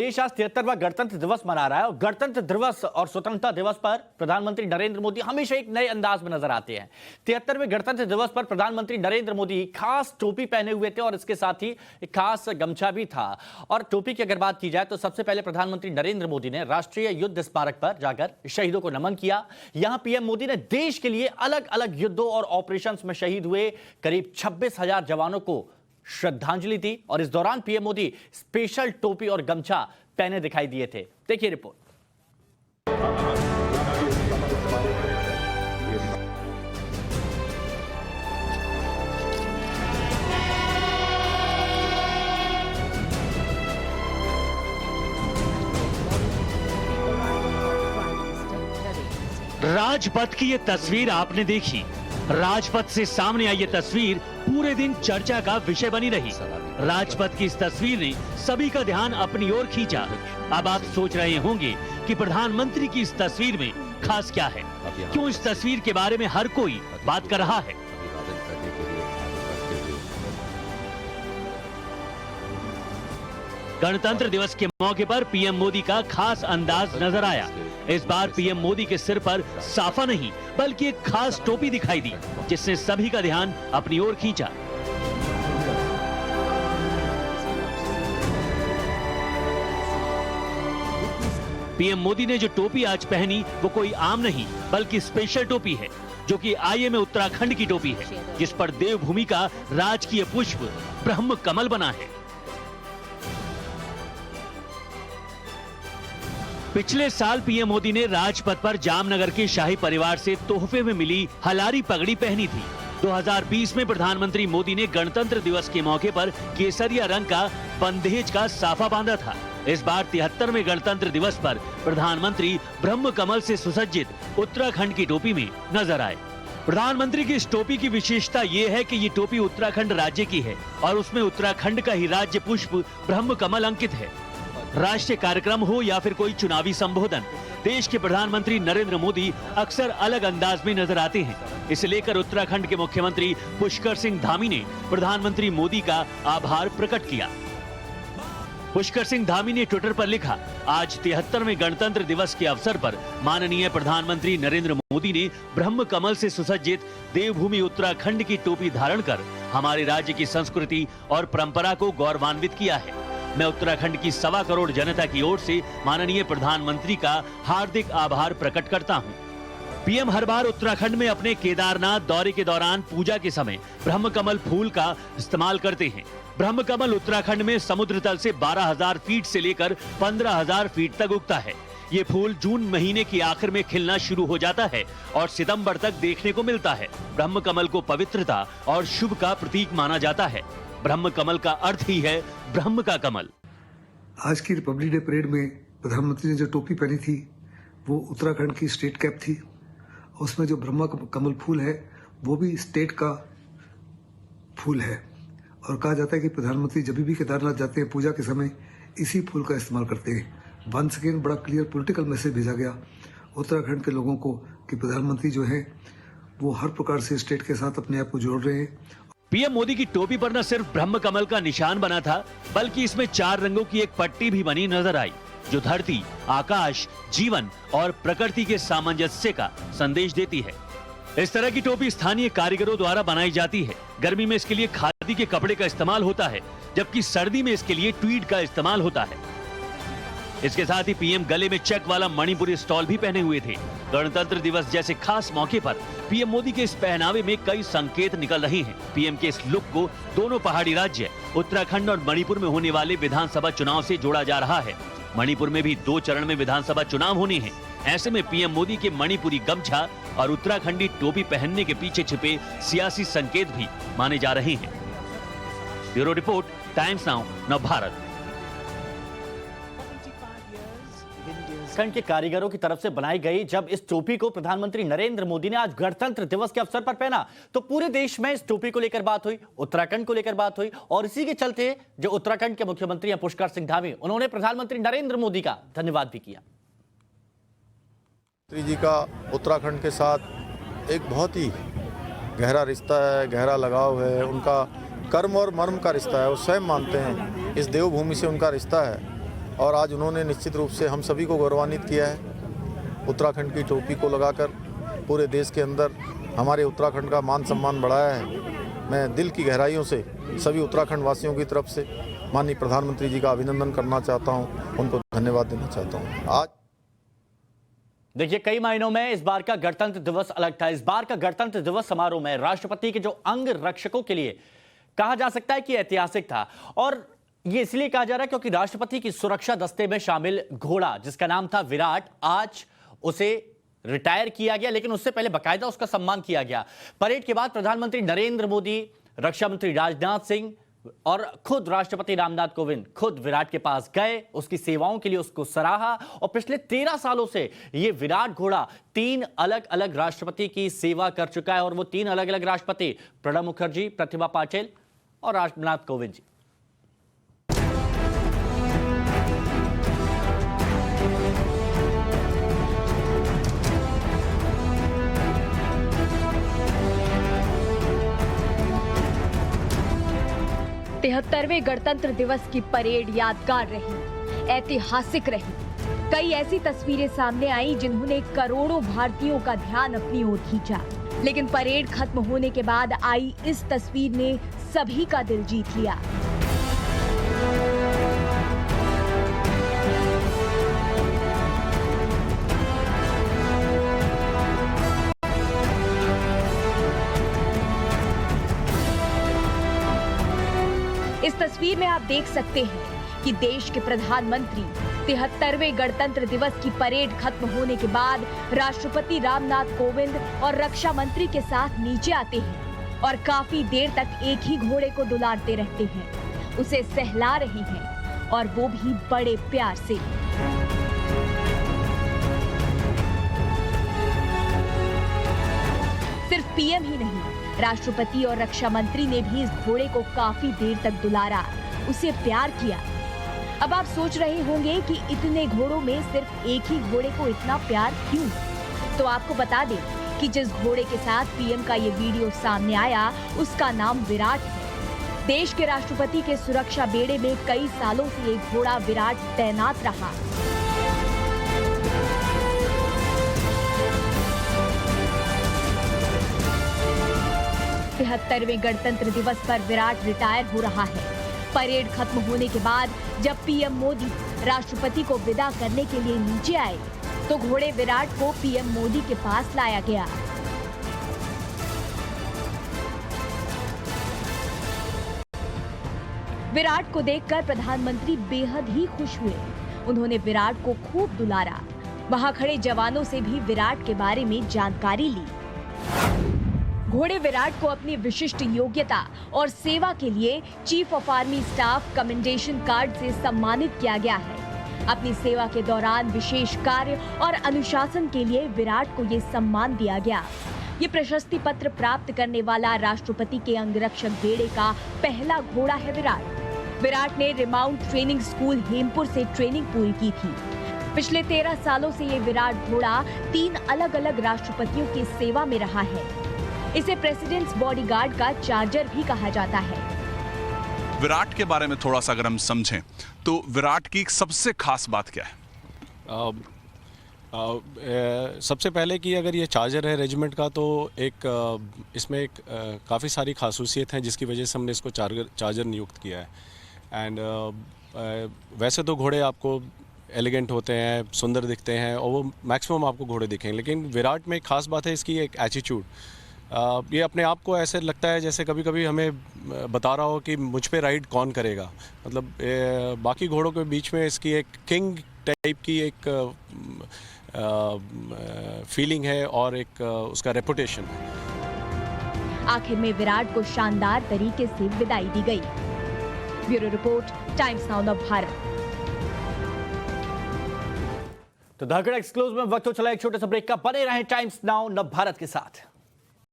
देश आज 73वां गणतंत्र दिवस मना रहा है और गणतंत्र दिवस और स्वतंत्रता दिवस पर प्रधानमंत्री नरेंद्र मोदी हमेशा एक नए अंदाज में नजर आते हैं। 73वें गणतंत्र दिवस पर प्रधानमंत्री नरेंद्र मोदी खास टोपी पहने हुए थे और इसके साथ ही एक खास गमछा भी था। और टोपी की अगर बात की जाए तो सबसे पहले प्रधानमंत्री नरेंद्र मोदी ने राष्ट्रीय युद्ध स्मारक पर जाकर शहीदों को नमन किया। यहां पीएम मोदी ने देश के लिए अलग अलग युद्धों और ऑपरेशन में शहीद हुए करीब 26,000 जवानों को श्रद्धांजलि दी और इस दौरान पीएम मोदी स्पेशल टोपी और गमछा पहने दिखाई दिए थे। देखिए रिपोर्ट। राजपथ की ये तस्वीर आपने देखी। राजपथ से सामने आई ये तस्वीर पूरे दिन चर्चा का विषय बनी रही। राजपथ की इस तस्वीर ने सभी का ध्यान अपनी ओर खींचा। अब आप सोच रहे होंगे कि प्रधानमंत्री की इस तस्वीर में खास क्या है, क्यों इस तस्वीर के बारे में हर कोई बात कर रहा है। गणतंत्र दिवस के मौके पर पीएम मोदी का खास अंदाज नजर आया। इस बार पीएम मोदी के सिर पर साफा नहीं बल्कि एक खास टोपी दिखाई दी, जिसने सभी का ध्यान अपनी ओर खींचा। पीएम मोदी ने जो टोपी आज पहनी वो कोई आम नहीं बल्कि स्पेशल टोपी है, जो कि आईएमए उत्तराखंड की टोपी है, जिस पर देवभूमि का राजकीय पुष्प ब्रह्म कमल बना है। पिछले साल पीएम मोदी ने राजपथ पर जामनगर के शाही परिवार से तोहफे में मिली हलारी पगड़ी पहनी थी। 2020 में प्रधानमंत्री मोदी ने गणतंत्र दिवस के मौके पर केसरिया रंग का बंदेज का साफा बांधा था। इस बार 73वें गणतंत्र दिवस पर प्रधानमंत्री ब्रह्म कमल से सुसज्जित उत्तराखंड की टोपी में नजर आए। प्रधानमंत्री की इस टोपी की विशेषता ये है कि ये टोपी उत्तराखंड राज्य की है और उसमें उत्तराखंड का ही राज्य पुष्प ब्रह्म कमल अंकित है। राष्ट्रीय कार्यक्रम हो या फिर कोई चुनावी संबोधन, देश के प्रधानमंत्री नरेंद्र मोदी अक्सर अलग अंदाज में नजर आते हैं। इसे लेकर उत्तराखंड के मुख्यमंत्री पुष्कर सिंह धामी ने प्रधानमंत्री मोदी का आभार प्रकट किया। पुष्कर सिंह धामी ने ट्विटर पर लिखा, आज 73वें गणतंत्र दिवस के अवसर पर माननीय प्रधानमंत्री नरेंद्र मोदी ने ब्रह्म कमल से सुसज्जित देवभूमि उत्तराखंड की टोपी धारण कर हमारे राज्य की संस्कृति और परंपरा को गौरवान्वित किया है। मैं उत्तराखंड की 1.25 करोड़ जनता की ओर से माननीय प्रधानमंत्री का हार्दिक आभार प्रकट करता हूं। पीएम हर बार उत्तराखंड में अपने केदारनाथ दौरे के दौरान पूजा के समय ब्रह्म कमल फूल का इस्तेमाल करते हैं। ब्रह्म कमल उत्तराखंड में समुद्र तल से 12,000 फीट से लेकर 15,000 फीट तक उगता है। ये फूल जून महीने की आखिर में खिलना शुरू हो जाता है और सितंबर तक देखने को मिलता है। ब्रह्म कमल को पवित्रता और शुभ का प्रतीक माना जाता है। ब्रह्म कमल का अर्थ ही है ब्रह्म का कमल। आज की रिपब्लिक डे परेड में प्रधानमंत्री ने जो टोपी पहनी थी वो उत्तराखंड की स्टेट कैप थी। उसमें जो ब्रह्म कमल फूल है वो भी स्टेट का फूल है और कहा जाता है कि प्रधानमंत्री जब भी केदारनाथ जाते हैं पूजा के समय इसी फूल का इस्तेमाल करते हैं। वंस अगेन बड़ा क्लियर पॉलिटिकल मैसेज भेजा गया उत्तराखंड के लोगों को कि प्रधानमंत्री जो है वो हर प्रकार से स्टेट के साथ अपने आप को जोड़ रहे हैं। पीएम मोदी की टोपी पर न सिर्फ ब्रह्म कमल का निशान बना था बल्कि इसमें 4 रंगों की एक पट्टी भी बनी नजर आई, जो धरती, आकाश, जीवन और प्रकृति के सामंजस्य का संदेश देती है। इस तरह की टोपी स्थानीय कारीगरों द्वारा बनाई जाती है। गर्मी में इसके लिए खादी के कपड़े का इस्तेमाल होता है, जबकि सर्दी में इसके लिए ट्वीड का इस्तेमाल होता है। इसके साथ ही पीएम गले में चेक वाला मणिपुरी स्टॉल भी पहने हुए थे। गणतंत्र दिवस जैसे खास मौके पर पीएम मोदी के इस पहनावे में कई संकेत निकल रहे हैं। पीएम के इस लुक को दोनों पहाड़ी राज्य उत्तराखंड और मणिपुर में होने वाले विधानसभा चुनाव से जोड़ा जा रहा है। मणिपुर में भी 2 चरण में विधानसभा चुनाव होने हैं। ऐसे में पीएम मोदी के मणिपुरी गमछा और उत्तराखंडी टोपी पहनने के पीछे छिपे सियासी संकेत भी माने जा रहे हैं। Bureau report, times now, Navbharat. Uttarakhand के कारीगरों की तरफ से बनाई गई जब इस टोपी को प्रधानमंत्री नरेंद्र मोदी ने आज गणतंत्र दिवस के अवसर पर पहना तो पूरे देश में इस टोपी को लेकर बात हुई, उत्तराखंड को लेकर बात हुई और इसी के चलते जो उत्तराखंड के मुख्यमंत्री हैं पुष्कर सिंह धामी, उन्होंने प्रधानमंत्री नरेंद्र मोदी का धन्यवाद भी किया। जी का उत्तराखंड के साथ एक बहुत ही गहरा रिश्ता है, गहरा लगाव है। उनका कर्म और मर्म का रिश्ता है। वो स्वयं मानते हैं इस देवभूमि से उनका रिश्ता है और आज उन्होंने निश्चित रूप से हम सभी को गौरवान्वित किया है। उत्तराखंड की टोपी को लगाकर पूरे देश के अंदर हमारे उत्तराखंड का मान सम्मान बढ़ाया है। मैं दिल की गहराइयों से सभी उत्तराखंड वासियों की तरफ से माननीय प्रधानमंत्री जी का अभिनंदन करना चाहता हूं, उनको धन्यवाद देना चाहता हूं। आज देखिए, कई मायनों में इस बार का गणतंत्र दिवस अलग था। इस बार का गणतंत्र दिवस समारोह में राष्ट्रपति के जो अंग रक्षकों के लिए कहा जा सकता है कि ऐतिहासिक था, और ये इसलिए कहा जा रहा है क्योंकि राष्ट्रपति की सुरक्षा दस्ते में शामिल घोड़ा जिसका नाम था विराट, आज उसे रिटायर किया गया, लेकिन उससे पहले बाकायदा उसका सम्मान किया गया। परेड के बाद प्रधानमंत्री नरेंद्र मोदी, रक्षा मंत्री राजनाथ सिंह और खुद राष्ट्रपति रामनाथ कोविंद खुद विराट के पास गए, उसकी सेवाओं के लिए उसको सराहा, और पिछले 13 सालों से ये विराट घोड़ा 3 अलग अलग राष्ट्रपति की सेवा कर चुका है, और वो 3 अलग अलग राष्ट्रपति प्रणब मुखर्जी, प्रतिभा पाटिल और रामनाथ कोविंद जी। तिहत्तरवें गणतंत्र दिवस की परेड यादगार रही, ऐतिहासिक रही। कई ऐसी तस्वीरें सामने आई जिन्होंने करोड़ों भारतीयों का ध्यान अपनी ओर खींचा, लेकिन परेड खत्म होने के बाद आई इस तस्वीर ने सभी का दिल जीत लिया। इस तस्वीर में आप देख सकते हैं कि देश के प्रधानमंत्री 73वें गणतंत्र दिवस की परेड खत्म होने के बाद राष्ट्रपति रामनाथ कोविंद और रक्षा मंत्री के साथ नीचे आते हैं और काफी देर तक एक ही घोड़े को दुलारते रहते हैं, उसे सहला रहे हैं, और वो भी बड़े प्यार से। सिर्फ पीएम ही नहीं, राष्ट्रपति और रक्षा मंत्री ने भी इस घोड़े को काफी देर तक दुलारा, उसे प्यार किया। अब आप सोच रहे होंगे कि इतने घोड़ों में सिर्फ एक ही घोड़े को इतना प्यार क्यों? तो आपको बता दें कि जिस घोड़े के साथ पीएम का ये वीडियो सामने आया, उसका नाम विराट है। देश के राष्ट्रपति के सुरक्षा बेड़े में कई सालों से एक घोड़ा विराट तैनात रहा। तिहत्तरवें गणतंत्र दिवस पर विराट रिटायर हो रहा है। परेड खत्म होने के बाद जब पीएम मोदी राष्ट्रपति को विदा करने के लिए नीचे आए, तो घोड़े विराट को पीएम मोदी के पास लाया गया। विराट को देखकर प्रधानमंत्री बेहद ही खुश हुए। उन्होंने विराट को खूब दुलारा। वहां खड़े जवानों से भी विराट के बारे में जानकारी ली। घोड़े विराट को अपनी विशिष्ट योग्यता और सेवा के लिए chief of army staff commendation card से सम्मानित किया गया है। अपनी सेवा के दौरान विशेष कार्य और अनुशासन के लिए विराट को ये सम्मान दिया गया। ये प्रशस्ति पत्र प्राप्त करने वाला राष्ट्रपति के अंगरक्षक बेड़े का पहला घोड़ा है विराट। विराट ने रिमाउंट ट्रेनिंग स्कूल हेमपुर से ट्रेनिंग पूरी की थी। पिछले 13 सालों से ये विराट घोड़ा 3 अलग अलग राष्ट्रपतियों की सेवा में रहा है। इसे प्रेसिडेंट्स बॉडीगार्ड का चार्जर भी कहा जाता है। विराट के बारे में थोड़ा सा अगर हम समझें तो विराट की सबसे खास बात क्या है? सबसे पहले कि अगर ये चार्जर है रेजिमेंट का, तो इसमें एक काफ़ी सारी खासूसियत हैं जिसकी वजह से हमने इसको चार्जर नियुक्त किया है। एंड वैसे तो घोड़े आपको एलिगेंट होते हैं, सुंदर दिखते हैं, और वो मैक्सिमम आपको घोड़े दिखेंगे, लेकिन विराट में एक खास बात है इसकी एक एटीट्यूड। ये अपने आप को ऐसे लगता है जैसे कभी कभी हमें बता रहा हो कि मुझ पे राइड कौन करेगा। मतलब बाकी घोड़ों के बीच में इसकी एक किंग टाइप की एक फीलिंग है और एक उसका रेपुटेशन है। आखिर में विराट को शानदार तरीके से विदाई दी गई। ब्यूरो रिपोर्ट, टाइम्स नाउ नव भारत। तो धाकड़ एक्सक्लूसिव में वक्त हो चला एक छोटे से ब्रेक का। बने रहें टाइम्स नाउ नव भारत के साथ।